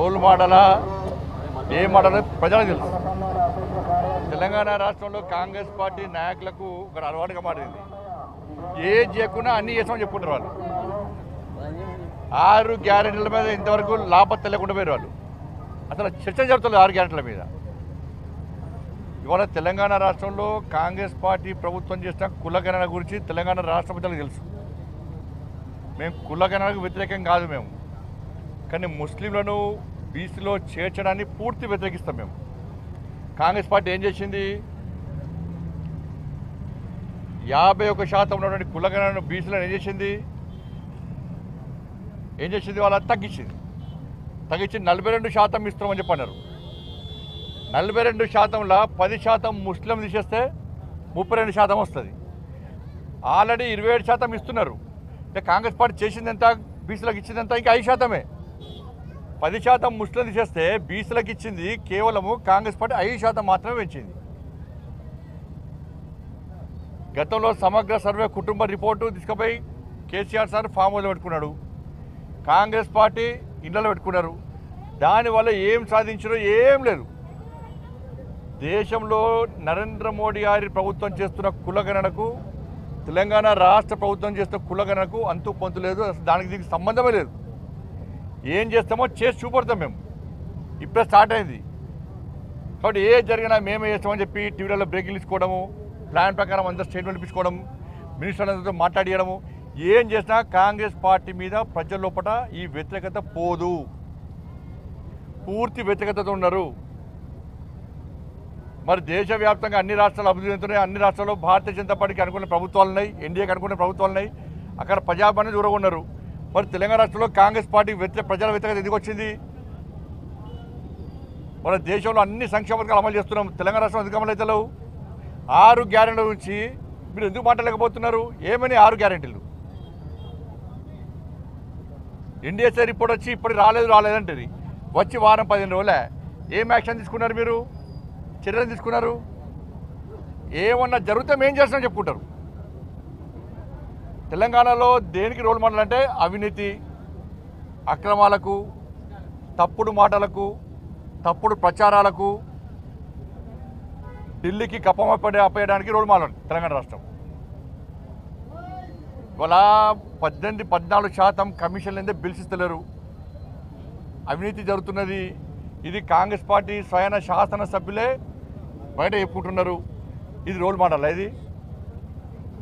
Role మోడలా ఏ model ప్రజలకు తెలుసు. తెలంగాణ రాష్ట్రంలో కాంగ్రెస్ పార్టీ నాయకులకు ఒక అలవాటుగా మారింది. ఏది చేయకుండా అన్నీ చేసామని చెప్పుకుంటారు వాళ్ళు. 6 గ్యారెంటీల మీద ఇంతవరకు లాభం లేకుండా పోయారు వాళ్ళు. అసలు చర్చ జరుగుతుంది 6 గ్యారెంటీల మీద. ఇవాళ తెలంగాణ రాష్ట్రంలో కాంగ్రెస్ పార్టీ ప్రభుత్వం చేసిన కులగణన గురించి తెలంగాణ రాష్ట్ర ప్రజలకు తెలుసు. మేము కులగణనకు వ్యతిరేకం కాదు మేము, కానీ ముస్లింలను బీసీలో చేర్చడాన్ని పూర్తి వ్యతిరేకిస్తాం మేము. కాంగ్రెస్ పార్టీ ఏం చేసింది? 51% ఉన్నటువంటి కులగణనను బీసీలను ఏం చేసింది? వాళ్ళ తగ్గించి 42% ఇస్తామని చెప్పన్నారు. 42%లో 10% ముస్లిం తీసేస్తే 32% వస్తుంది. ఆల్రెడీ 27% ఇస్తున్నారు. అంటే కాంగ్రెస్ పార్టీ చేసింది ఎంత? బీసీలకు ఇచ్చింది ఎంత? ఇంకా 5%. 10% ముస్లిం తీసేస్తే బీసీలకు ఇచ్చింది కేవలము కాంగ్రెస్ పార్టీ 5% మాత్రమే పెంచింది. గతంలో సమగ్ర సర్వే కుటుంబ రిపోర్టు తీసుకుపోయి కేసీఆర్ సార్ ఫామ్ హౌస్లో పెట్టుకున్నాడు. కాంగ్రెస్ పార్టీ ఇళ్లలో పెట్టుకున్నారు. దానివల్ల ఏం సాధించారో ఏం లేదు. దేశంలో నరేంద్ర మోడీ గారి ప్రభుత్వం చేస్తున్న కులగణనకు, తెలంగాణ రాష్ట్ర ప్రభుత్వం చేస్తున్న కులగణనకు అంతు పొంతు లేదు. అసలు దానికి దీనికి సంబంధమే లేదు. ఏం చేస్తామో చేసి చూపడతాం మేము. ఇప్పుడే స్టార్ట్ అయింది కాబట్టి ఏ జరిగినా మేమే చేస్తామని చెప్పి టీవీలలో బ్రేకింగ్ ఇచ్చుకోవడము, ప్లాన్ ప్రకారం అందరూ స్టేట్మెంట్ ఇప్పించుకోవడం, మినిస్టర్లతో మాట్లాడియడము, ఏం చేసినా కాంగ్రెస్ పార్టీ మీద ప్రజల లోపల ఈ వ్యతిరేకత పోదు. పూర్తి వ్యతిరేకతతో ఉన్నారు. మరి దేశవ్యాప్తంగా అన్ని రాష్ట్రాలు అభివృద్ధి చెందుతున్నాయి. అన్ని రాష్ట్రాల్లో భారతీయ జనతా పార్టీకి అనుకున్న ప్రభుత్వాలు ఉన్నాయి, ఎన్డీఏకి అనుకున్న ప్రభుత్వాలు ఉన్నాయి. అక్కడ ప్రజాపాలన దూరంగా ఉన్నారు. మరి తెలంగాణ రాష్ట్రంలో కాంగ్రెస్ పార్టీ ప్రజల వ్యతిరేకత ఎందుకు వచ్చింది? మన దేశంలో అన్ని సంక్షేమ పథకాలు అమలు చేస్తున్నాం. తెలంగాణ రాష్ట్రం ఎందుకు అమలు అవుతలేవు? 6 గ్యారెంటీల గురించి మీరు ఎందుకు మాట్లాడలేకపోతున్నారు? ఏమని 6 గ్యారెంటీలు? ఎన్డీఏసీ రిపోర్ట్ వచ్చి ఇప్పుడు రాలేదంటది. వచ్చి వారం 15 రోజులే. ఏం యాక్షన్ తీసుకున్నారు? మీరు చర్యలు తీసుకున్నారు? ఏమన్నా జరిగితే మేం చేస్తామని చెప్పుకుంటారు. తెలంగాణలో దేనికి రోల్ మోడల్ అంటే అవినీతి, అక్రమాలకు, తప్పుడు మాటలకు, తప్పుడు ప్రచారాలకు, ఢిల్లీకి అప్పేయడానికి రోల్ మోడల్ తెలంగాణ రాష్ట్రం. ఇవాళ 14% కమిషన్ లేదే బిల్స్ ఇస్తలేరు. అవినీతి జరుగుతున్నది. ఇది కాంగ్రెస్ పార్టీ స్వయాన శాసనసభ్యులే బయట చెప్పుకుంటున్నారు. ఇది రోల్ మోడల్. ఇది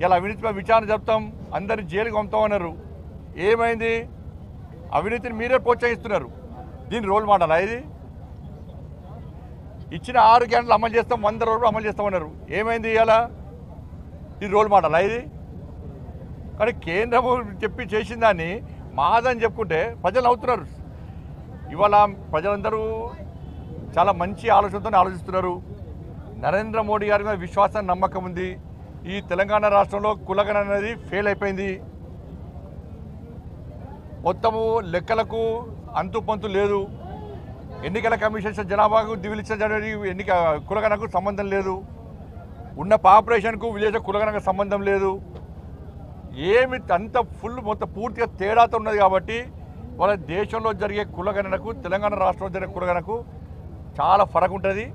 ఇలా అవినీతిపై విచారణ జరుపుతాం, అందరినీ జైలుకి పంపుతామన్నారు. ఏమైంది? అవినీతిని మీరే ప్రోత్సహిస్తున్నారు. దీని రోల్ మోడల్. ఇది ఇచ్చిన 6 గ్యారెంటీలు అమలు చేస్తాం, 100 రోజులు అమలు చేస్తామన్నారు. ఏమైంది? ఇలా ఇది రోల్ మోడల్. ఇది కానీ కేంద్రం చెప్పి చేసిన దాన్ని మాదని చెప్పుకుంటే ప్రజలు అవుతున్నారు. ఇవాళ ప్రజలందరూ చాలా మంచి ఆలోచనతో ఆలోచిస్తున్నారు. నరేంద్ర మోడీ గారి మీద విశ్వాసం, నమ్మకం ఉంది. ఈ తెలంగాణ రాష్ట్రంలో కులగణన అనేది ఫెయిల్ అయిపోయింది. మొత్తము లెక్కలకు అంతు పొంతు లేదు. ఎన్నికల కమిషన్ జనాభాకు దివిలిచ్చిన ఎన్నిక కులగణకు సంబంధం లేదు. ఉన్న పాపులేషన్కు విలేజ్ కులగణకు సంబంధం లేదు. ఏమి అంత మొత్తం పూర్తిగా తేడాతో ఉన్నది. కాబట్టి వాళ్ళ దేశంలో జరిగే కులగణనకు, తెలంగాణ రాష్ట్రంలో జరిగే కులగణకు చాలా ఫరక్ ఉంటుంది.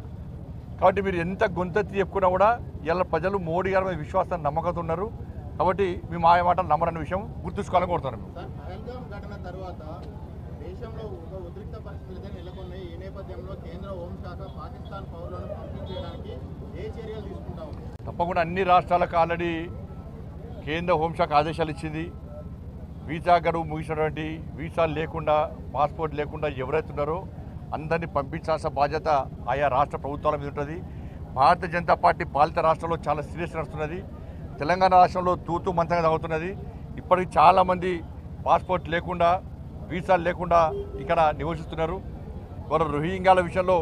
కాబట్టి మీరు ఎంత గొంతెత్తి చెప్పుకున్నా కూడా ఇలా ప్రజలు మోడీ గారి మీద విశ్వాసాన్ని నమ్మకంతో ఉన్నారు. కాబట్టి మీ మాయ మాటలు నమ్మరన్న విషయం గుర్తుంచుకోవాలని కోరుతున్నాను. తప్పకుండా అన్ని రాష్ట్రాలకు ఆల్రెడీ కేంద్ర హోంశాఖ ఆదేశాలు ఇచ్చింది. వీసా గడువు ముగిసినటువంటి, వీసాలు లేకుండా, పాస్పోర్ట్ లేకుండా ఎవరైతే ఉన్నారో అందరినీ పంపించాల్సిన బాధ్యత ఆయా రాష్ట్ర ప్రభుత్వాల మీద ఉంటుంది. భారతీయ జనతా పార్టీ పాలిత రాష్ట్రంలో చాలా సీరియస్ నడుస్తున్నది. తెలంగాణ రాష్ట్రంలో తూతూ మంతంగా తాగుతున్నది. ఇప్పటికి చాలామంది పాస్పోర్ట్ లేకుండా, వీసాలు లేకుండా ఇక్కడ నివసిస్తున్నారు. వారు రోహింగ్యాల విషయంలో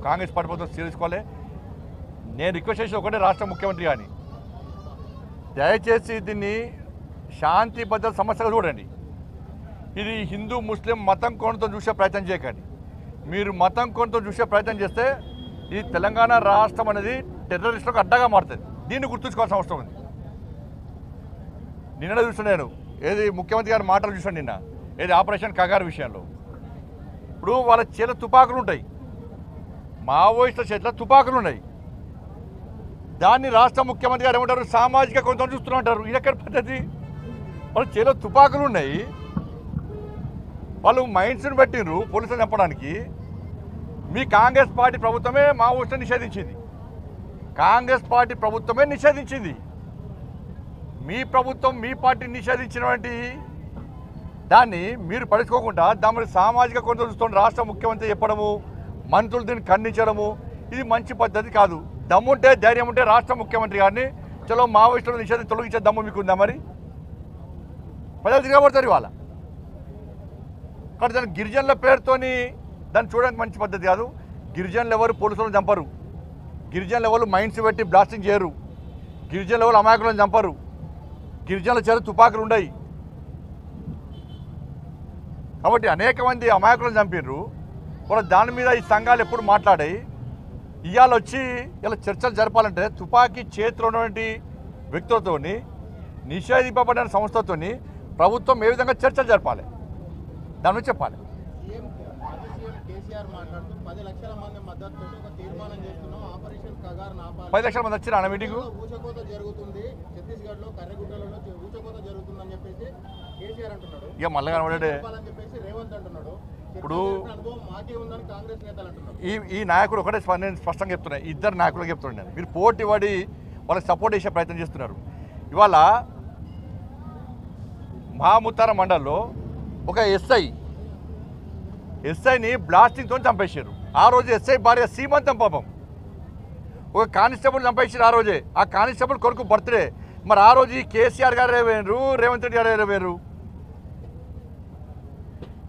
కాంగ్రెస్ పార్టీ ప్రభుత్వం తీసుకోవాలి. నేను రిక్వెస్ట్ చేసి ఒకటే రాష్ట్ర ముఖ్యమంత్రి కానీ, దయచేసి దీన్ని శాంతి భద్రత సమస్యగా చూడండి. ఇది హిందూ ముస్లిం మతం కోణంతో చూసే ప్రయత్నం చేయకండి. మీరు మతం కోణంతో చూసే ప్రయత్నం చేస్తే ఈ తెలంగాణ రాష్ట్రం అనేది టెర్రరిస్టులకు అడ్డగా మారుతుంది. దీన్ని గుర్తుంచుకోవాల్సిన అవసరం ఉంది. నిన్న చూసాను నేను, ఏది ముఖ్యమంత్రి గారి మాటలు చూసాను నిన్న, ఏది ఆపరేషన్ కగారు విషయంలో. ఇప్పుడు వాళ్ళ చేతిలో తుపాకులు ఉంటాయి, మావోయిస్టుల చేతిలో తుపాకులు ఉన్నాయి. దాన్ని రాష్ట్ర ముఖ్యమంత్రి గారు ఏమంటారు, సామాజిక కొంత చూస్తూ ఉంటారు. ఇది ఎక్కడ పద్ధతి? వాళ్ళ చేతిలో తుపాకులు ఉన్నాయి, వాళ్ళు మైండ్స్ని పెట్టిండ్రు పోలీసులు చంపడానికి. మీ కాంగ్రెస్ పార్టీ ప్రభుత్వమే మావోయిస్టులను నిషేధించింది, కాంగ్రెస్ పార్టీ ప్రభుత్వమే నిషేధించింది. మీ ప్రభుత్వం మీ పార్టీని నిషేధించినటువంటి దాన్ని మీరు పడుచుకోకుండా దాని సామాజిక కొంత చూస్తున్న రాష్ట్ర ముఖ్యమంత్రి చెప్పడము, మంత్రులు దీన్ని ఖండించడము, ఇది మంచి పద్ధతి కాదు. దమ్ముంటే ధైర్యం ఉంటే రాష్ట్ర ముఖ్యమంత్రి గారిని చలో మావోయిస్టులను నిషేధం తొలగించే దమ్ము మీకుందా? మరి ప్రజలు తిరగబడతారు ఇవాళ. కాబట్టి దాని గిరిజనుల పేరుతోని దాన్ని చూడడానికి మంచి పద్ధతి కాదు. గిరిజనులు ఎవరు పోలీసులను చంపరు, గిరిజనులు ఎవరు మైండ్స్ పెట్టి బ్లాస్టింగ్ చేయరు, గిరిజనులు ఎవరు అమాయకులను చంపరు, గిరిజనుల చేరు తుపాకులు ఉండయి. కాబట్టి అనేక మంది అమాయకులను చంపిర్రు. కూడా దాని మీద ఈ సంఘాలు ఎప్పుడు మాట్లాడాయి. ఇవాళ వచ్చి ఇలా చర్చలు జరపాలంటే తుపాకీ చేతిలో ఉన్నటువంటి వ్యక్తులతో, నిషేధింపబడిన సంస్థతో ప్రభుత్వం ఏ విధంగా చర్చలు జరపాలి దాని నుంచి చెప్పాలి. 10 లక్షల మంది వచ్చారు అన్న మీటింగ్. ఇక మళ్ళీ కనబడే ఇప్పుడు ఈ నాయకుడు ఒకటే నేను స్పష్టంగా చెప్తున్నాను, ఇద్దరు నాయకులకు చెప్తున్నాను, మీరు పోటీ పడి వాళ్ళకి సపోర్ట్ చేసే ప్రయత్నం చేస్తున్నారు. ఇవాళ మహాముత్తార మండల్లో ఒక ఎస్ఐని బ్లాస్టింగ్తో చంపేశారు. ఆ రోజు ఎస్ఐ భార్య సీమంతం పాపం. ఒక కానిస్టేబుల్ చంపేసారు ఆ రోజే, ఆ కానిస్టేబుల్ కొడుకు బర్త్డే. మరి ఆ రోజు ఈ కేసీఆర్ గారు వేరు, రేవంత్ రెడ్డి గారు వేరు.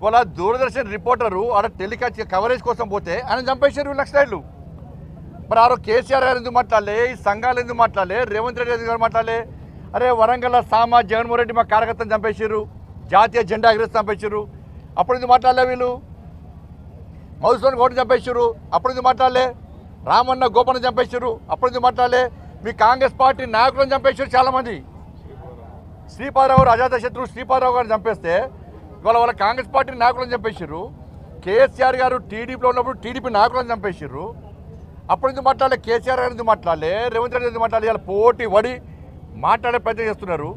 వాళ్ళ దూరదర్శన్ రిపోర్టరు ఆడ టెలికాస్ట్ కవరేజ్ కోసం పోతే ఆయన చంపేశారు లక్షలు. మరి ఆ రోజు కేసీఆర్ గారు ఎందుకు మాట్లాడలే, ఈ సంఘాలు ఎందుకు మాట్లాడలే, రేవంత్ రెడ్డి ఎందుకు మాట్లాడలే? అరే వరంగల్ సామా జగన్మోహన్ రెడ్డి మా కార్యకర్తను చంపేశారు, జాతీయ జెండా ఎగరేసి చంపేశారు, అప్పుడు ఎందుకు మాట్లాడలే? వీళ్ళు మధుసూదన్ గౌడ్ని చంపేశారు, అప్పుడు ఎందుకు మాట్లాడలే? రామన్న గోపన్న చంపేశారు, అప్పుడు ఎందుకు మాట్లాడలే? మీ కాంగ్రెస్ పార్టీ నాయకులను చంపేశారు చాలామంది. శ్రీపాదరావు అజాత శత్రువు శ్రీపాదరావు గారిని చంపేస్తే ఇవాళ వాళ్ళ కాంగ్రెస్ పార్టీ నాయకులను చంపేశారు. కేసీఆర్ గారు టీడీపీలో ఉన్నప్పుడు టీడీపీ నాయకులను చంపేశారు, అప్పుడు ఎందుకు మాట్లాడలే? కేసీఆర్ గారు ఎందుకు మాట్లాడలే? రేవంత్ రెడ్డి ఎందుకు మాట్లాడలే? ఇలా పోటీ పడి మాట్లాడే ప్రయత్నం చేస్తున్నారు.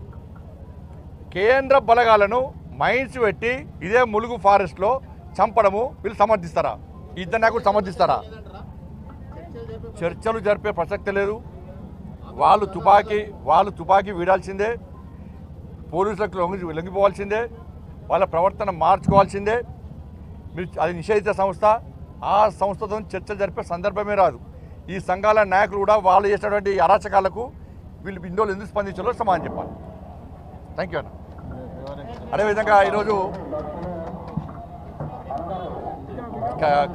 కేంద్ర బలగాలను మైన్స్ పెట్టి ఇదే ములుగు ఫారెస్ట్లో చంపడము వీళ్ళు సమర్థిస్తారా? ఇద్దరు నాయకులు సమర్థిస్తారా? చర్చలు జరిపే ప్రసక్తి లేదు. వాళ్ళు తుపాకీ వీడాల్సిందే, పోలీసులకు లొంగిపోవాల్సిందే, వాళ్ళ ప్రవర్తన మార్చుకోవాల్సిందే. మీరు అది నిషేధిత సంస్థ, ఆ సంస్థతో చర్చలు జరిపే సందర్భమే రాదు. ఈ సంఘాల నాయకులు కూడా వాళ్ళు చేసినటువంటి అరాచకాలకు వీళ్ళు ఇందులో ఎందుకు స్పందించాలో సమాధానం చెప్పాలి. థ్యాంక్ యూ అన్న. అదేవిధంగా ఈరోజు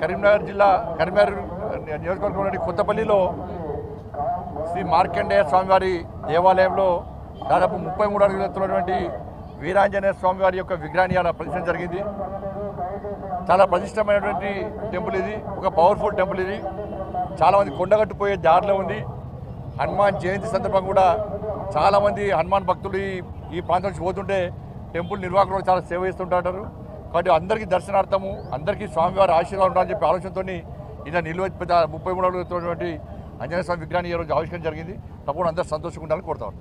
కరీంనగర్ జిల్లా కరీంనగర్ నియోజకవర్గంలోని కొత్తపల్లిలో శ్రీ మార్కండేయ స్వామివారి దేవాలయంలో దాదాపు 33 అడుగుల ఎత్తున్నటువంటి వీరాంజనేయ స్వామివారి యొక్క విగ్రహాన్ని అలా ప్రతిష్ఠించడం జరిగింది. చాలా ప్రతిష్టమైనటువంటి టెంపుల్ ఇది, ఒక పవర్ఫుల్ టెంపుల్ ఇది. చాలామంది కొండగట్టుపోయే దారిలో ఉంది. హనుమాన్ జయంతి సందర్భంగా కూడా చాలామంది హనుమాన్ భక్తులు ఈ ప్రాంతం నుంచి పోతుంటే టెంపుల్ నిర్వాహకులు చాలా సేవ చేస్తుంటారు. కాబట్టి అందరికీ దర్శనార్థము, అందరికీ స్వామివారి ఆశీర్వాదం ఉండాలని చెప్పి ఆలోచనతో ఇలా నిలువ 33 అడుగులు ఎత్తున్నటువంటి ఆంజనేయ స్వామి విగ్రహాన్ని ఈరోజు ఆవిష్కరణ జరిగింది. తప్పకుండా అందరూ సంతోషంగా ఉండాలని కోరుతాం.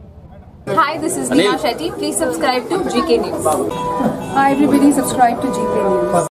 Hi, this is Neha Shetty. Please subscribe to GK News. Hi everybody, subscribe to GK News.